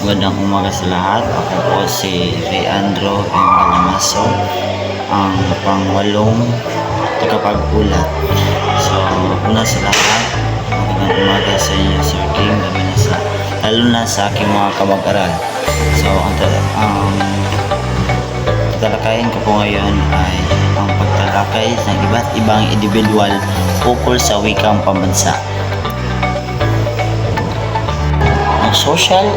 Magandang umaga sa lahat. Ako po si Leandro M. Galamaso, ang pangwalong tagapag-ulat. So, una sa lahat, magandang umaga sa inyo, Sir King, lalo na sa aking mga kamag-aral. So, ang tatalakayin ko po ngayon ay ang pagtalakay ng iba't ibang individual ukol sa wikang pambansa. Ang social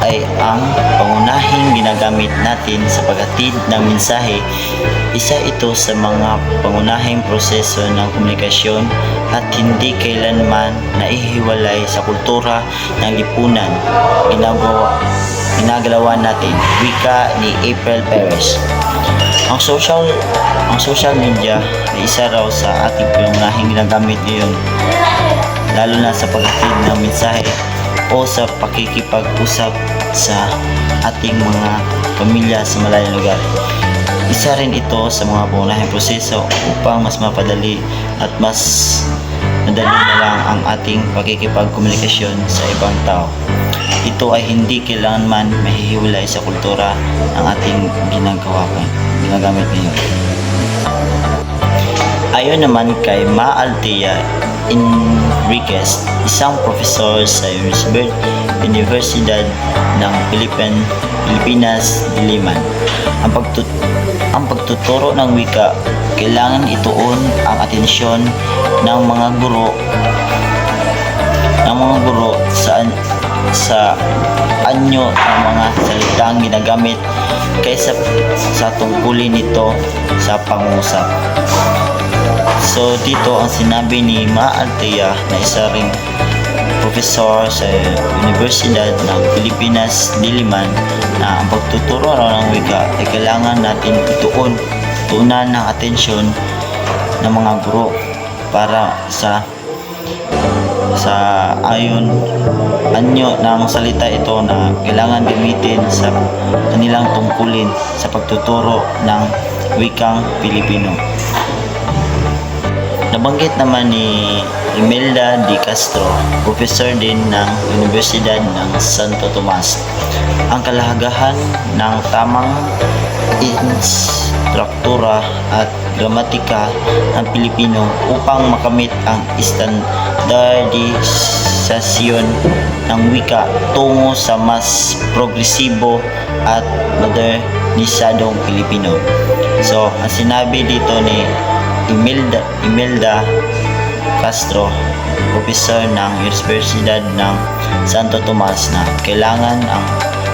ay ang pangunahing ginagamit natin sa paghatid ng mensahe. Isa ito sa mga pangunahing proseso ng komunikasyon at hindi kailanman naihiwalay sa kultura ng lipunan. Ginagalawan natin. Wika ni April Perez. Ang social media ay isa raw sa ating pangunahing ginagamit ngayon, lalo na sa paghatid ng mensahe o sa pakikipag-usap sa ating mga pamilya sa malayong lugar. Isa rin ito sa mga pangunahing proseso upang mas mapadali at mas madali na lang ang ating pakikipag-komunikasyon sa ibang tao. Ito ay hindi kailanman mahihiwalay sa kultura ng ating ginagamit ngayon. Ayon naman kay Ma Althea Enriquez, isang profesor sa Universidad ng Pilipinas, Diliman, ang pagtuturo ng wika kailangan ituon ang atensyon ng mga guro sa anyo ng mga salitang ginagamit kaysa sa tungkulin nito sa pangusap. So dito ang sinabi ni Ma Althea na isa ring profesor sa Universidad ng Pilipinas, Diliman, na ang pagtuturo ng wika ay kailangan natin tuunan ng atensyon ng mga guro para sa anyo ng salita ito na kailangan gamitin sa kanilang tungkulin sa pagtuturo ng wikang Pilipino. Nabanggit naman ni Imelda D. Castro, professor din ng Universidad ng Santo Tomas, ang kalahagahan ng tamang instruktura at gramatika ng Pilipino upang makamit ang standardisasyon ng wika tungo sa mas progresibo at modernisadong Pilipino. So, ang sinabi dito ni Imelda Castro, professor ng Universidad ng Santo Tomas, na kailangan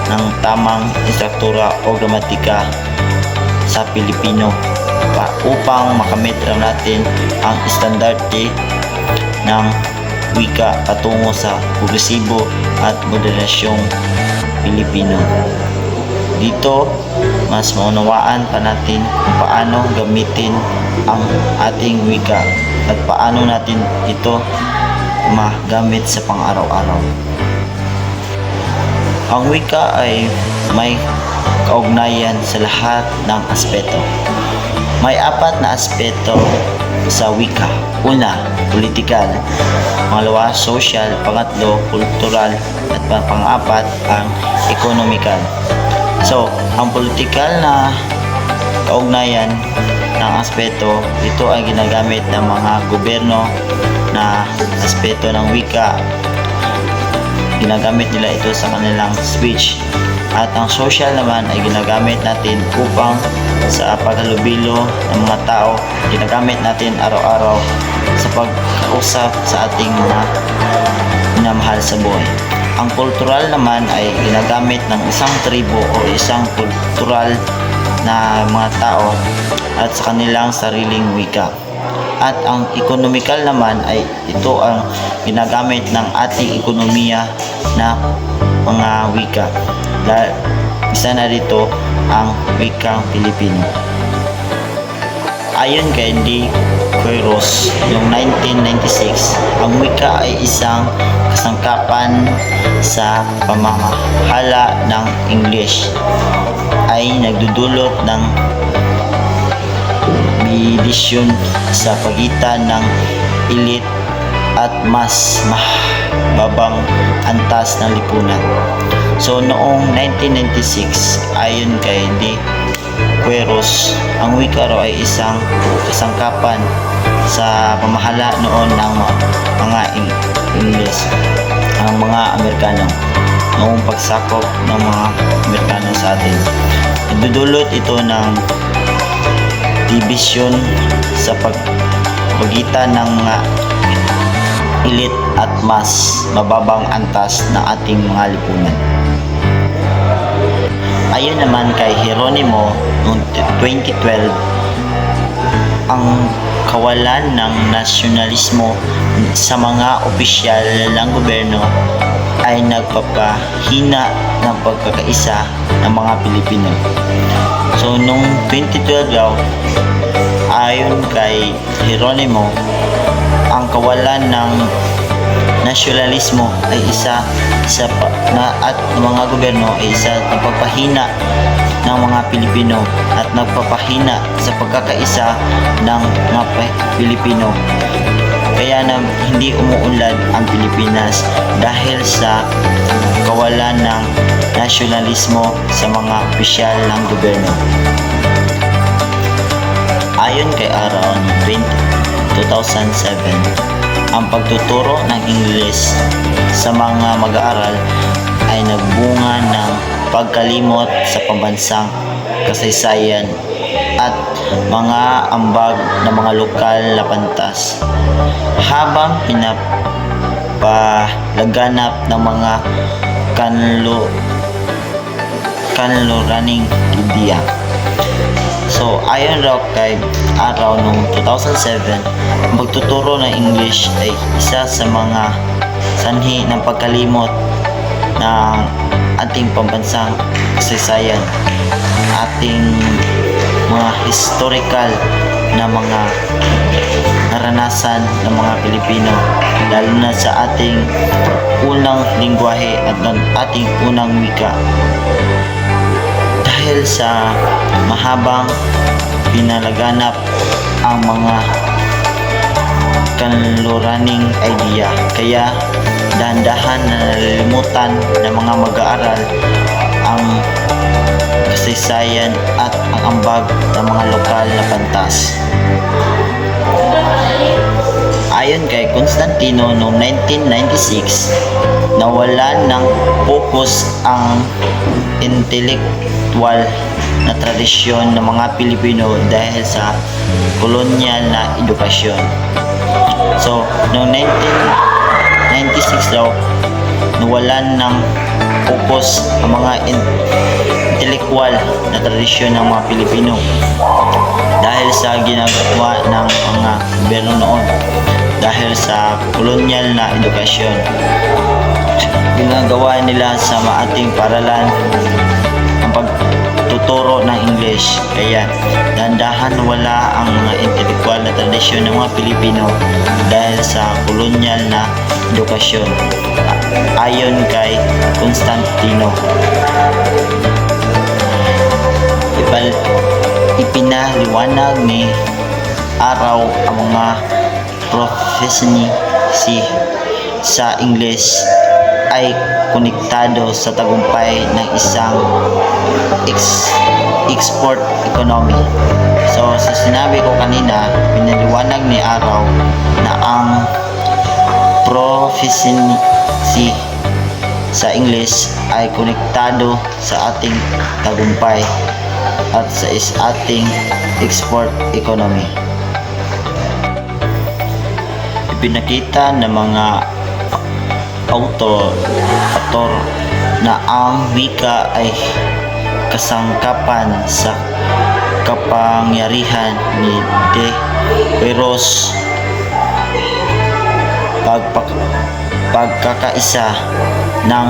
ng tamang instruktura o gramatika sa Pilipino upang makamit natin ang estandarte ng wika patungo sa progresibo at modernasyong Pilipino. Dito, mas maunawaan pa natin kung paano gamitin ang ating wika at paano natin ito magamit sa pang-araw-araw. Ang wika ay may kaugnayan sa lahat ng aspeto. May 4 na aspeto sa wika. Una, politikal. Pangalawa, social. Pangatlo, kultural. At pang-apat, ang ekonomikal. So, ang politikal na kaugnayan ng aspeto, ito ay ginagamit ng mga gobyerno na aspeto ng wika. Ginagamit nila ito sa kanilang speech. At ang social naman ay ginagamit natin upang sa paghalubilo ng mga tao, ginagamit natin araw-araw sa pagkausap sa ating mga minamahal sa buhay. Ang kultural naman ay ginagamit ng isang tribo o isang kultural na mga tao at sa kanilang sariling wika. At ang ekonomikal naman ay ito ang ginagamit ng ating ekonomiya na mga wika. Isa na dito ang wikang Pilipino. Ayon kay D. Quiros noong 1996, ang wika ay isang kasangkapan sa pamamahala ng English ay nagdudulot ng medisyon sa pagitan ng elite at mas babang antas ng lipunan. So noong 1996, ayon kay De Queiroz, ang wika raw ay isang kasangkapan sa pamahala noon ng mga Ingles, ang mga Amerikano, noong pagsakop ng mga Amerikano sa atin. Nagdudulot ito ng dibisyon sa pagitan ng mga elite at mas mababang antas ng ating mga lipunan. Ayon naman kay Jeronimo noong 2012, ang kawalan ng nasyonalismo sa mga opisyal ng gobyerno ay nagpapahina ng pagkakaisa ng mga Pilipino. So noong 2012 daw, ayon kay Jeronimo, ang kawalan ng nasyonalismo ay isa at mga gobyerno ay isa na pagpahina ng mga Pilipino at nagpapahina sa pagkakaisa ng mga Pilipino. Kaya na hindi umuunlad ang Pilipinas dahil sa kawalan ng nasyonalismo sa mga opisyal ng gobyerno. Ayon kay Araw ng 2007, ang pagtuturo ng Ingles sa mga mag-aaral ay nagbunga ng pagkalimot sa pambansang kasaysayan at mga ambag ng mga lokal na pantas, habang pinapalaganap ng mga kanluraning ideya. So, ayon raw kay Araw noong 2007, ang pagtuturo ng English ay isa sa mga sanhi ng pagkalimot ng ating pambansang kasaysayan, ating mga historical na mga naranasan ng mga Pilipino, lalo na sa ating unang lingwahe at ng ating unang wika. Dahil sa mahabang pinalaganap ang mga kanluraning idea, kaya dahan-dahan na nalilimutan ng mga mag-aaral ang kasaysayan at ang ambag ng mga lokal na pantas. Ayon kay Constantino noong 1996, nawalan ng focus ang intellectual na tradisyon ng mga Pilipino dahil sa kolonyal na edukasyon. So, noong 1996 daw, nawalan ng focus ang mga intellectual na tradisyon ng mga Pilipino dahil sa ginagawa ng mga gobyerno noon, dahil sa kolonyal na edukasyon. Ginagawa nila sa ating paralan ang pagtuturo ng English, kaya dahan-dahan wala ang mga intellectual na tradisyon ng mga Pilipino dahil sa kolonyal na edukasyon, ayon kay Constantino. Ipinaliwanag ni Araw ang mga profesyon sa Ingles ay konektado sa tagumpay ng isang export economy. So, sa sinabi ko kanina, pinaliwanag ni Araw na ang profesyon sa English ay konektado sa ating tagumpay at sa ating export economy. Ipinakita ng mga autor na ang wika ay kasangkapan sa kapangyarihan ni De Queiroz, pagkakaisa ng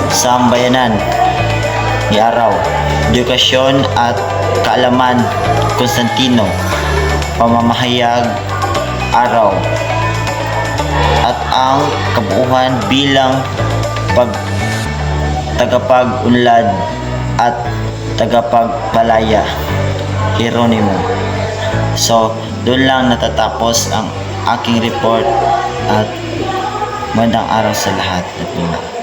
sambayanan ni Araw, edukasyon at kaalaman Constantino, pamamahayag Araw, at ang kabuuan bilang tagapag-unlad at tagapagpalaya Jeronimo. So, doon lang natatapos ang aking report at magandang araw sa lahat at mula.